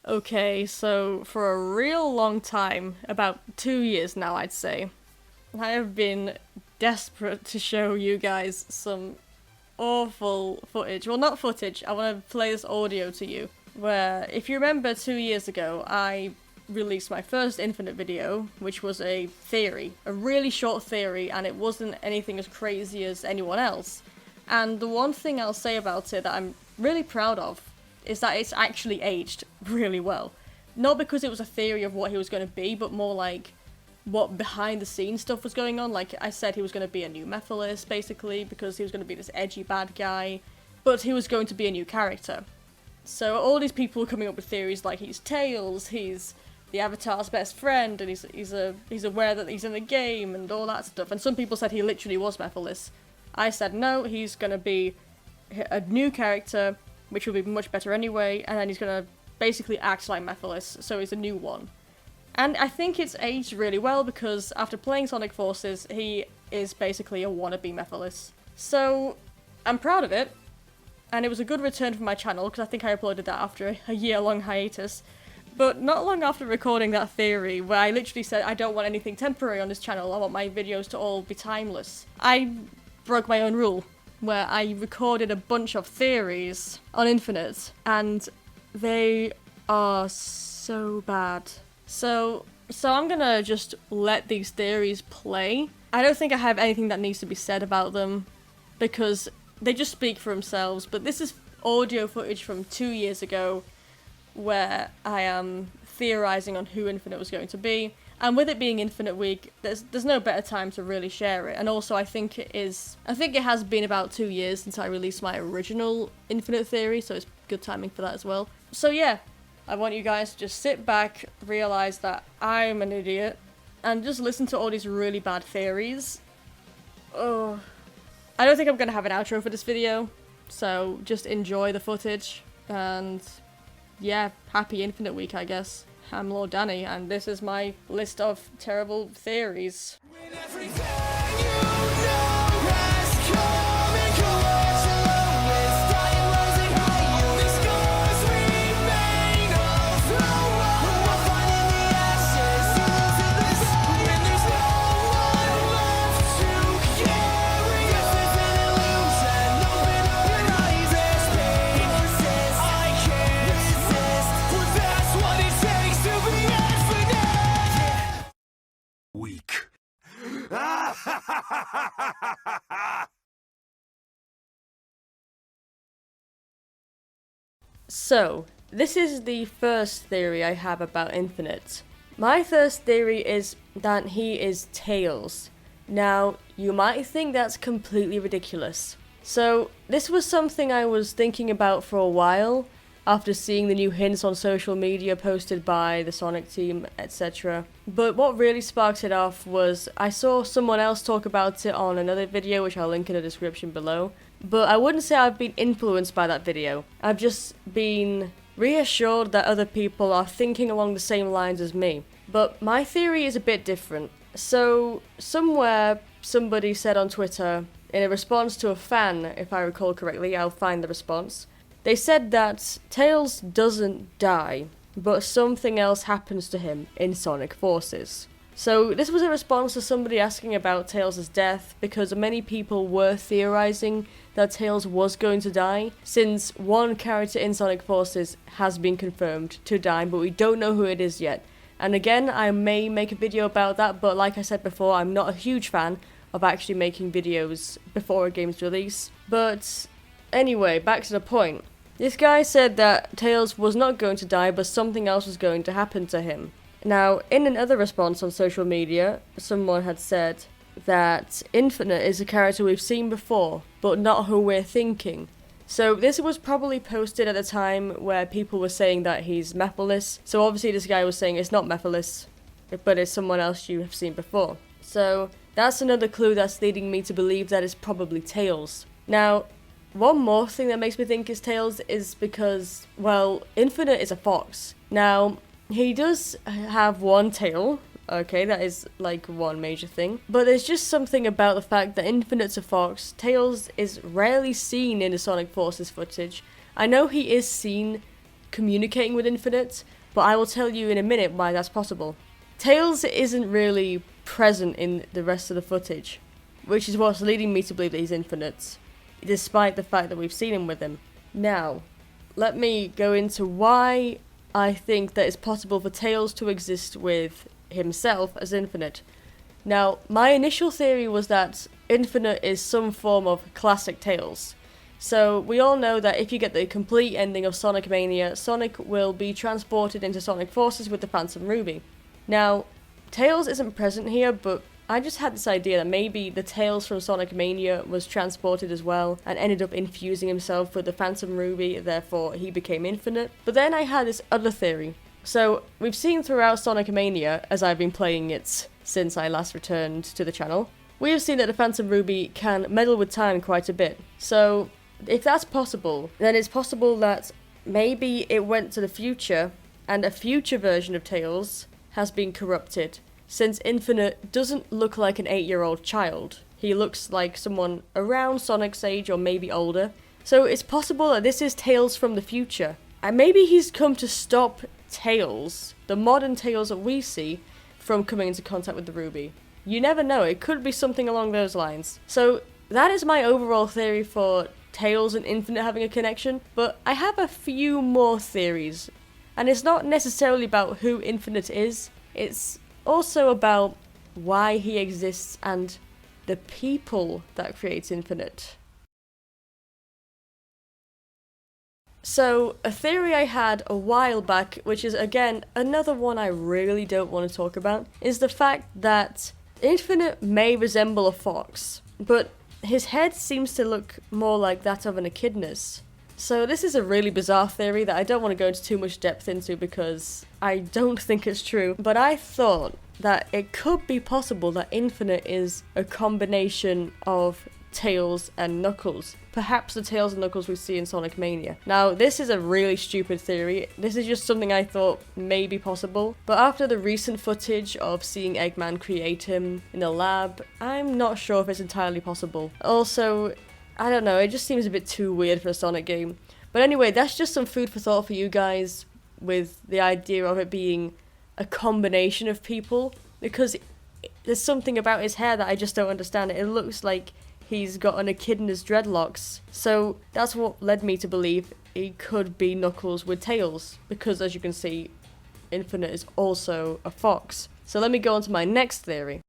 Okay, so for a real long time, about 2 years now, I'd say, I have been desperate to show you guys some awful footage. Well, not footage, I want to play this audio to you. Where, if you remember 2 years ago, I released my first Infinite video, which was a theory. A really short theory, and it wasn't anything as crazy as anyone else. And the one thing I'll say about it that I'm really proud of is that it's actually aged really well. Not because it was a theory of what he was going to be, but more like what behind the scenes stuff was going on. Like I said, he was going to be a new Methalist, basically, because he was going to be this edgy bad guy, but he was going to be a new character. So all these people were coming up with theories like he's Tails, he's the Avatar's best friend, and he's aware that he's in the game, and all that stuff. And some people said he literally was Methalist. I said no, he's going to be a new character, which will be much better anyway, and then he's going to basically act like Methalist, so he's a new one. And I think it's aged really well because after playing Sonic Forces, he is basically a wannabe Methalist. So I'm proud of it, and it was a good return for my channel because I think I uploaded that after a year-long hiatus. But not long after recording that theory, where I literally said I don't want anything temporary on this channel, I want my videos to all be timeless, I broke my own rule, where I recorded a bunch of theories on Infinite, and they are so bad. So I'm gonna just let these theories play. I don't think I have anything that needs to be said about them, because they just speak for themselves, but this is audio footage from 2 years ago, where I am theorizing on who Infinite was going to be. And with it being Infinite Week, there's no better time to really share it. And also I think it has been about 2 years since I released my original Infinite theory, so it's good timing for that as well. So yeah, I want you guys to just sit back, realize that I'm an idiot, and just listen to all these really bad theories. Oh, I don't think I'm gonna have an outro for this video, so just enjoy the footage, and yeah, happy Infinite Week, I guess. I'm Lord Danny, and this is my list of terrible theories. Weak. So, this is the first theory I have about Infinite. My first theory is that he is Tails. Now, you might think that's completely ridiculous. So, this was something I was thinking about for a while, after seeing the new hints on social media posted by the Sonic team, etc. But what really sparked it off was I saw someone else talk about it on another video, which I'll link in the description below. But I wouldn't say I've been influenced by that video. I've just been reassured that other people are thinking along the same lines as me. But my theory is a bit different. So, somewhere somebody said on Twitter, in a response to a fan, if I recall correctly, I'll find the response, they said that Tails doesn't die, but something else happens to him in Sonic Forces. So this was a response to somebody asking about Tails' death, because many people were theorizing that Tails was going to die, since one character in Sonic Forces has been confirmed to die, but we don't know who it is yet. And again, I may make a video about that, but like I said before, I'm not a huge fan of actually making videos before a game's release. But anyway, back to the point. This guy said that Tails was not going to die, but something else was going to happen to him. Now, in another response on social media, someone had said that Infinite is a character we've seen before, but not who we're thinking. So this was probably posted at a time where people were saying that he's Methalist, so obviously this guy was saying it's not Methalist, but it's someone else you have seen before. So that's another clue that's leading me to believe that it's probably Tails. Now, one more thing that makes me think it's Tails is because, well, Infinite is a fox. Now, he does have one tail, okay, that is like one major thing, but there's just something about the fact that Infinite's a fox. Tails is rarely seen in the Sonic Forces footage. I know he is seen communicating with Infinite, but I will tell you in a minute why that's possible. Tails isn't really present in the rest of the footage, which is what's leading me to believe that he's Infinite, despite the fact that we've seen him with him. Now, let me go into why I think that it's possible for Tails to exist with himself as Infinite. Now, my initial theory was that Infinite is some form of classic Tails. So, we all know that if you get the complete ending of Sonic Mania, Sonic will be transported into Sonic Forces with the Phantom Ruby. Now, Tails isn't present here, but I just had this idea that maybe the Tails from Sonic Mania was transported as well and ended up infusing himself with the Phantom Ruby, therefore he became Infinite. But then I had this other theory. So, we've seen throughout Sonic Mania, as I've been playing it since I last returned to the channel, we have seen that the Phantom Ruby can meddle with time quite a bit. So, if that's possible, then it's possible that maybe it went to the future and a future version of Tails has been corrupted, since Infinite doesn't look like an 8-year-old child. He looks like someone around Sonic's age or maybe older. So it's possible that this is Tails from the future. And maybe he's come to stop Tails, the modern Tails that we see, from coming into contact with the Ruby. You never know, it could be something along those lines. So that is my overall theory for Tails and Infinite having a connection, but I have a few more theories. And it's not necessarily about who Infinite is, it's also about why he exists and the people that creates Infinite. So, a theory I had a while back, which is again another one I really don't want to talk about, is the fact that Infinite may resemble a fox, but his head seems to look more like that of an echidnas. So this is a really bizarre theory that I don't want to go into too much depth into because I don't think it's true, but I thought that it could be possible that Infinite is a combination of Tails and Knuckles. Perhaps the Tails and Knuckles we see in Sonic Mania. Now, this is a really stupid theory. This is just something I thought may be possible. But after the recent footage of seeing Eggman create him in the lab, I'm not sure if it's entirely possible. Also, I don't know, it just seems a bit too weird for a Sonic game. But anyway, that's just some food for thought for you guys with the idea of it being a combination of people. Because there's something about his hair that I just don't understand. It looks like he's got an echidna's dreadlocks. So that's what led me to believe he could be Knuckles with tails. Because as you can see, Infinite is also a fox. So let me go on to my next theory.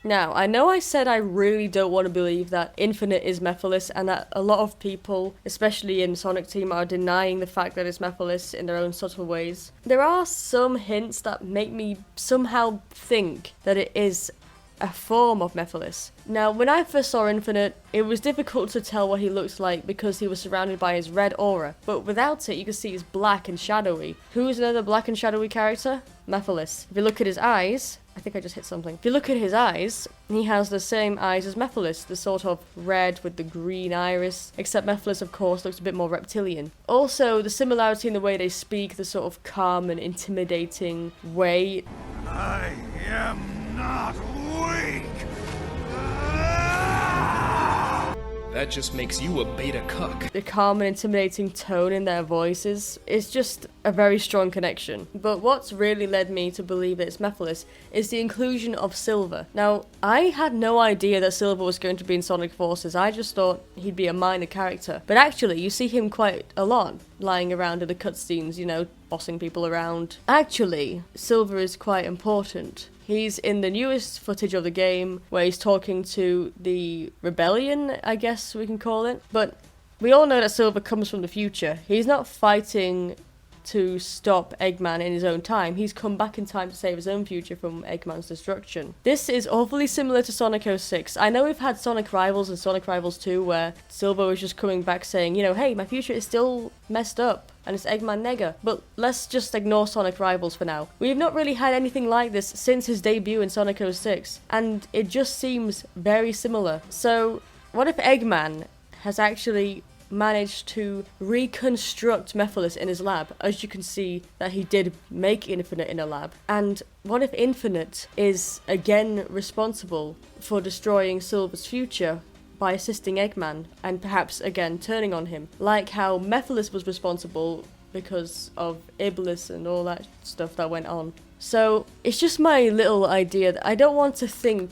Now, I know I said I really don't want to believe that Infinite is Mephiles and that a lot of people, especially in Sonic Team, are denying the fact that it's Mephiles in their own subtle ways. There are some hints that make me somehow think that it is a form of Mephiles. Now, when I first saw Infinite, it was difficult to tell what he looked like because he was surrounded by his red aura, but without it you can see he's black and shadowy. Who is another black and shadowy character? Mephiles. If you look at his eyes, I think I just hit something. If you look at his eyes, he has the same eyes as Mephiles, the sort of red with the green iris, except Mephiles, of course, looks a bit more reptilian. Also, the similarity in the way they speak, the sort of calm and intimidating way. I am not weak! That just makes you a beta cuck. The calm and intimidating tone in their voices is just a very strong connection. But what's really led me to believe that it's Mephiles is the inclusion of Silver. Now, I had no idea that Silver was going to be in Sonic Forces. I just thought he'd be a minor character. But actually, you see him quite a lot, lying around in the cutscenes, you know, bossing people around. Actually, Silver is quite important. He's in the newest footage of the game where he's talking to the rebellion, I guess we can call it. But we all know that Silver comes from the future. He's not fighting to stop Eggman in his own time. He's come back in time to save his own future from Eggman's destruction. This is awfully similar to Sonic 06. I know we've had Sonic Rivals and Sonic Rivals 2 where Silver was just coming back saying, you know, hey, my future is still messed up and it's Eggman Nega. But let's just ignore Sonic Rivals for now. We've not really had anything like this since his debut in Sonic 06, and it just seems very similar. So what if Eggman has actually managed to reconstruct Mephiles in his lab? As you can see that he did make Infinite in a lab. And what if Infinite is again responsible for destroying Silver's future by assisting Eggman, and perhaps again turning on him, like how Mephiles was responsible because of Iblis and all that stuff that went on. So it's just my little idea that I don't want to think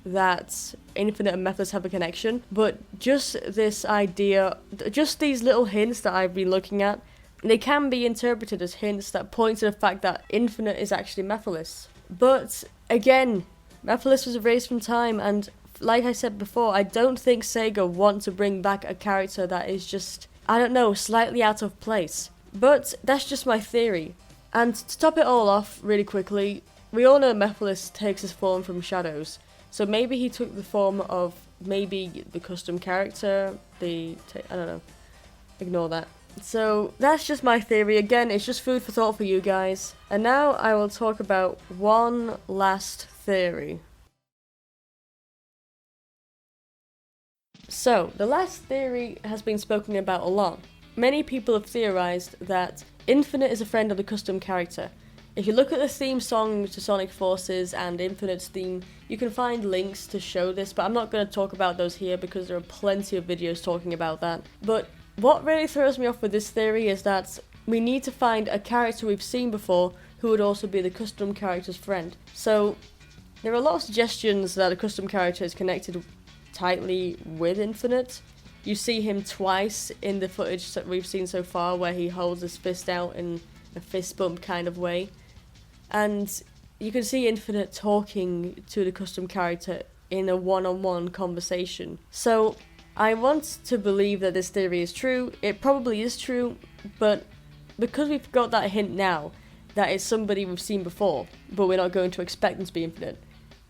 that Infinite and Mephiles have a connection, but just this idea, just these little hints that I've been looking at, they can be interpreted as hints that point to the fact that Infinite is actually Mephiles. But again, Mephiles was erased from time, and like I said before, I don't think Sega want to bring back a character that is just, I don't know, slightly out of place. But that's just my theory. And to top it all off really quickly, we all know Mephiles takes his form from shadows. So maybe he took the form of maybe the custom character, I don't know, ignore that. So that's just my theory. Again, it's just food for thought for you guys. And now I will talk about one last theory. So, the last theory has been spoken about a lot. Many people have theorized that Infinite is a friend of the custom character. If you look at the theme song to Sonic Forces and Infinite's theme, you can find links to show this, but I'm not going to talk about those here because there are plenty of videos talking about that. But what really throws me off with this theory is that we need to find a character we've seen before who would also be the custom character's friend. So, there are a lot of suggestions that a custom character is connected tightly with Infinite. You see him twice in the footage that we've seen so far where he holds his fist out in a fist bump kind of way. And you can see Infinite talking to the custom character in a one-on-one conversation. So I want to believe that this theory is true. It probably is true, but because we've got that hint now that it's somebody we've seen before, but we're not going to expect them to be Infinite,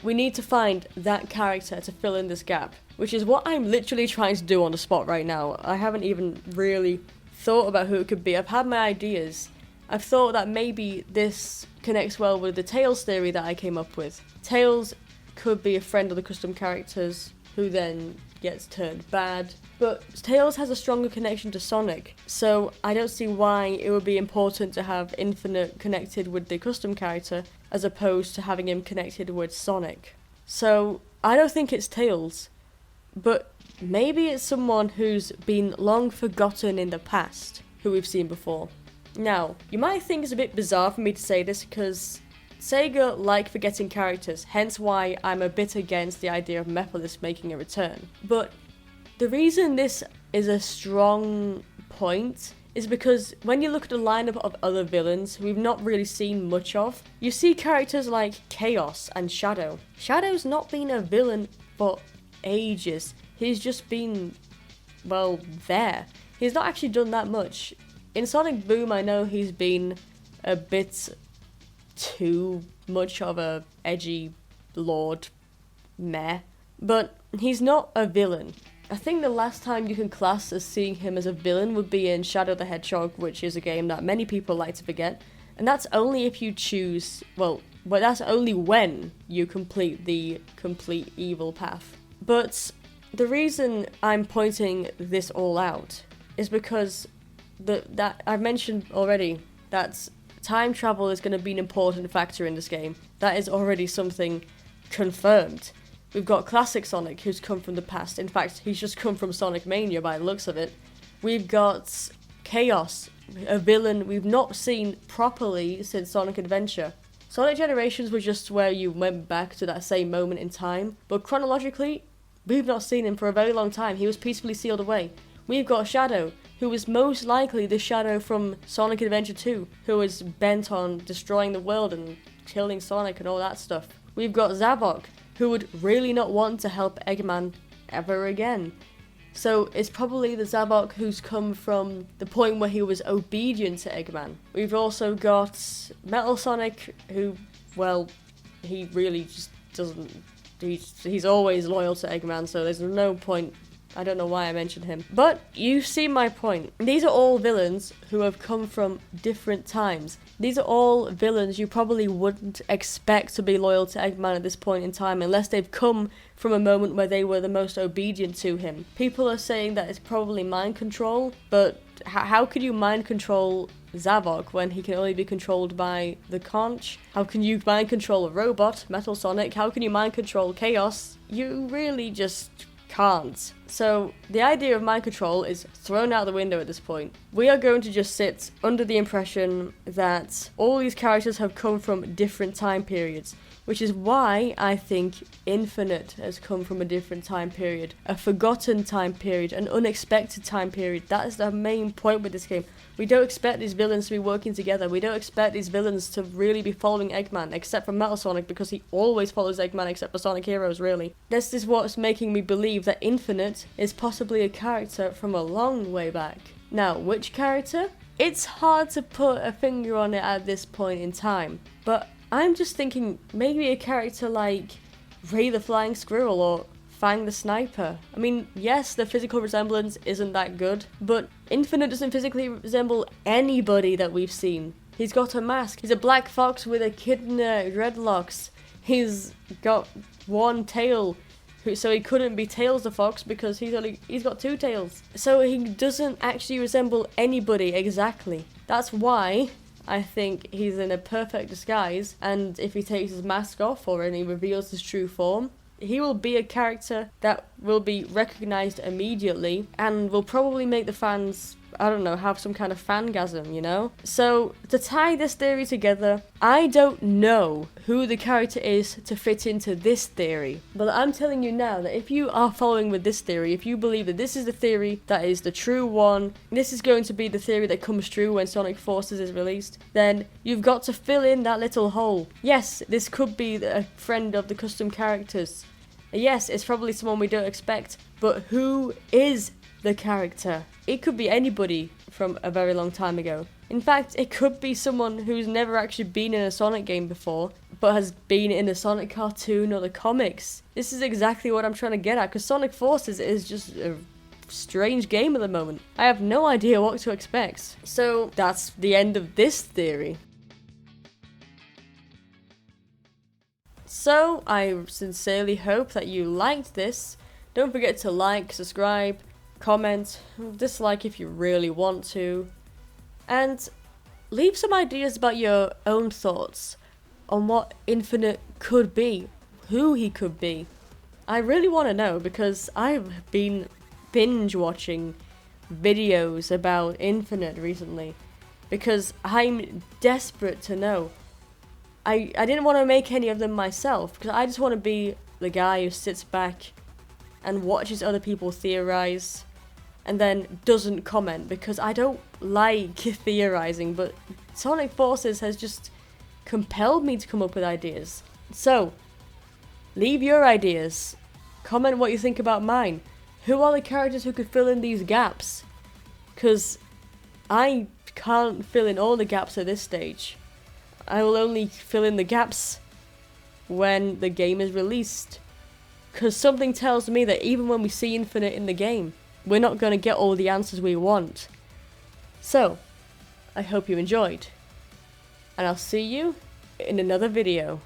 we need to find that character to fill in this gap, which is what I'm literally trying to do on the spot right now. I haven't even really thought about who it could be. I've had my ideas. I've thought that maybe this connects well with the Tails theory that I came up with. Tails could be a friend of the custom characters who then gets turned bad, but Tails has a stronger connection to Sonic, so I don't see why it would be important to have Infinite connected with the custom character as opposed to having him connected with Sonic. So I don't think it's Tails, but maybe it's someone who's been long forgotten in the past, who we've seen before. Now, you might think it's a bit bizarre for me to say this because Sega like forgetting characters, hence why I'm a bit against the idea of Mephiles making a return. But the reason this is a strong point is because when you look at the lineup of other villains we've not really seen much of, you see characters like Chaos and Shadow. Shadow's not been a villain for ages. He's just been, well, there. He's not actually done that much. In Sonic Boom, I know he's been a bit too much of a edgy lord meh, but he's not a villain. I think the last time you can class as seeing him as a villain would be in Shadow the Hedgehog, which is a game that many people like to forget, and that's only if you choose, well, that's only when you complete the complete evil path. But the reason I'm pointing this all out is because that I've mentioned already that time travel is going to be an important factor in this game. That is already something confirmed. We've got classic Sonic, who's come from the past. In fact, he's just come from Sonic Mania by the looks of it. We've got Chaos, a villain we've not seen properly since Sonic Adventure. Sonic Generations was just where you went back to that same moment in time, but chronologically, we've not seen him for a very long time. He was peacefully sealed away. We've got Shadow, who is most likely the Shadow from Sonic Adventure 2, who is bent on destroying the world and killing Sonic and all that stuff. We've got Zavok, who would really not want to help Eggman ever again. So it's probably the Zavok who's come from the point where he was obedient to Eggman. We've also got Metal Sonic, who, well, he really just doesn't... He's always loyal to Eggman, so there's no point... I don't know why I mentioned him. But you see my point. These are all villains who have come from different times. These are all villains you probably wouldn't expect to be loyal to Eggman at this point in time unless they've come from a moment where they were the most obedient to him. People are saying that it's probably mind control, but How could you mind control Zavok when he can only be controlled by the conch? How can you mind control a robot, Metal Sonic? How can you mind control Chaos? You really just can't. So the idea of mind control is thrown out the window at this point. We are going to just sit under the impression that all these characters have come from different time periods, which is why I think Infinite has come from a different time period, a forgotten time period, an unexpected time period. That is the main point with this game. We don't expect these villains to be working together. We don't expect these villains to really be following Eggman, except for Metal Sonic, because he always follows Eggman except for Sonic Heroes, really. This is what's making me believe that Infinite is possibly a character from a long way back. Now, which character? It's hard to put a finger on it at this point in time, but I'm just thinking maybe a character like Ray the Flying Squirrel or Fang the Sniper. I mean, yes, the physical resemblance isn't that good, but Infinite doesn't physically resemble anybody that we've seen. He's got a mask. He's a black fox with echidna dreadlocks. He's got one tail, so he couldn't be Tails the Fox because he's got two tails. So he doesn't actually resemble anybody exactly. That's why I think he's in a perfect disguise, and if he takes his mask off or when he reveals his true form, he will be a character that will be recognized immediately and will probably make the fans, I don't know, have some kind of fangasm, you know? So, to tie this theory together, I don't know who the character is to fit into this theory. But I'm telling you now that if you are following with this theory, if you believe that this is the theory that is the true one, this is going to be the theory that comes true when Sonic Forces is released, then you've got to fill in that little hole. Yes, this could be a friend of the custom characters. Yes, it's probably someone we don't expect, but who is the character? It could be anybody from a very long time ago. In fact, it could be someone who's never actually been in a Sonic game before, but has been in a Sonic cartoon or the comics. This is exactly what I'm trying to get at, because Sonic Forces is just a strange game at the moment. I have no idea what to expect. So that's the end of this theory. So, I sincerely hope that you liked this. Don't forget to like, subscribe, comment, dislike if you really want to, and leave some ideas about your own thoughts on what Infinite could be, who he could be. I really want to know, because I've been binge watching videos about Infinite recently, because I'm desperate to know. I didn't want to make any of them myself, because I just want to be the guy who sits back and watches other people theorize and then doesn't comment, because I don't like theorizing, but Sonic Forces has just compelled me to come up with ideas. So, leave your ideas. Comment what you think about mine. Who are the characters who could fill in these gaps? Because I can't fill in all the gaps at this stage. I will only fill in the gaps when the game is released. Because something tells me that even when we see Infinite in the game, we're not going to get all the answers we want. So, I hope you enjoyed. And I'll see you in another video.